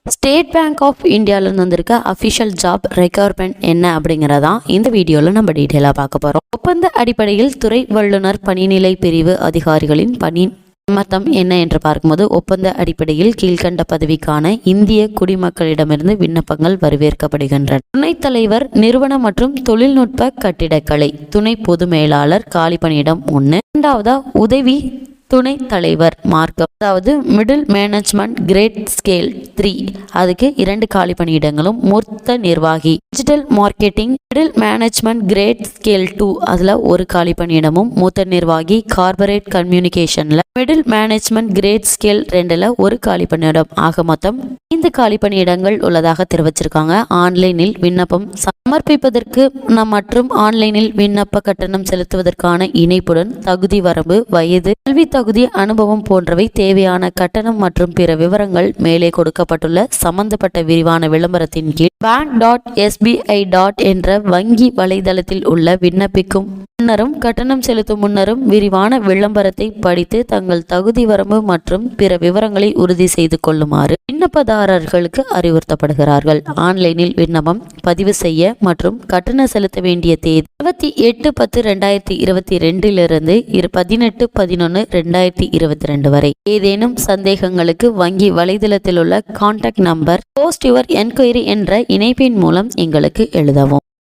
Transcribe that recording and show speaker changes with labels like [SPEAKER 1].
[SPEAKER 1] State bank of இந்தியாவிலேருந்து வந்திருக்க official job requirement என்ன அப்படிங்கிறதான் இந்த வீடியோவில் நம்ம டீட்டெயிலாக பார்க்க போகிறோம். ஒப்பந்த அடிப்படையில் துறை வல்லுநர் பணிநிலை பிரிவு அதிகாரிகளின் பணி மத்தம் என்ன என்று பார்க்கும்போது, ஒப்பந்த அடிப்படையில் கீழ்கண்ட பதவிக்கான இந்திய குடிமக்களிடமிருந்து விண்ணப்பங்கள் வரவேற்கப்படுகின்றன. துணைத் தலைவர், நிறுவன மற்றும் தொழில்நுட்ப கட்டிடக்கலை, துணை பொது மேலாளர், காலி பணியிடம் 1. இரண்டாவதா உதவி துணைத் தலைவர் மார்க்கம், அதாவது மிடில் மேனேஜ்மெண்ட் கிரேட் ஸ்கேல் 3, அதுக்கு 2 காலி பணியிடங்களும். மூர்த்த நிர்வாகி digital marketing middle management grade scale 2, அதுல 1 காலி பணியிடமும். மூத்த நிர்வாகி கார்பரேட் கம்யூனிகேஷன்ல மிடில் மேனேஜ்மெண்ட் கிரேட் ஸ்கேல் 2ல 1 காலி பணியிடம். ஆக மொத்தம் 5 காலி பணியிடங்கள் உள்ளதாக தெரிவிச்சிருக்காங்க. ஆன்லைனில் விண்ணப்பம் சமர்ப்பிப்பதற்கு மற்றும் ஆன்லைனில் விண்ணப்ப கட்டணம் செலுத்துவதற்கான இணைப்புடன் தகுதி வரம்பு, வயது, கல்வி தகுதி, அனுபவம் போன்றவை தேவையான கட்டணம் மற்றும் பிற விவரங்கள் மேலே கொடுக்கப்பட்டுள்ள சம்பந்தப்பட்ட விரிவான விளம்பரத்தின் கீழ் bank.sbi. என்ற வங்கி வலைதளத்தில் உள்ள விண்ணப்பிக்கும் முன்னரும் கட்டணம் செலுத்தும் முன்னரும் விரிவான விளம்பரத்தை படித்து தங்கள் தகுதி வரம்பு மற்றும் பிற விவரங்களை உறுதி செய்து கொள்ளுமாறு விண்ணப்பதாரர்களுக்கு அறிவுறுத்தப்படுகிறார்கள். ஆன்லைனில் விண்ணப்பம் பதிவு செய்ய மற்றும் கட்டணம் செலுத்த வேண்டிய தேதி 28/10/2022 18/11/2022 வரை. ஏதேனும் சந்தேகங்களுக்கு வங்கி வலைதளத்தில் உள்ள contact number post your enquiry என்ற இணைப்பின் மூலம் எங்களுக்கு எழுதவும்.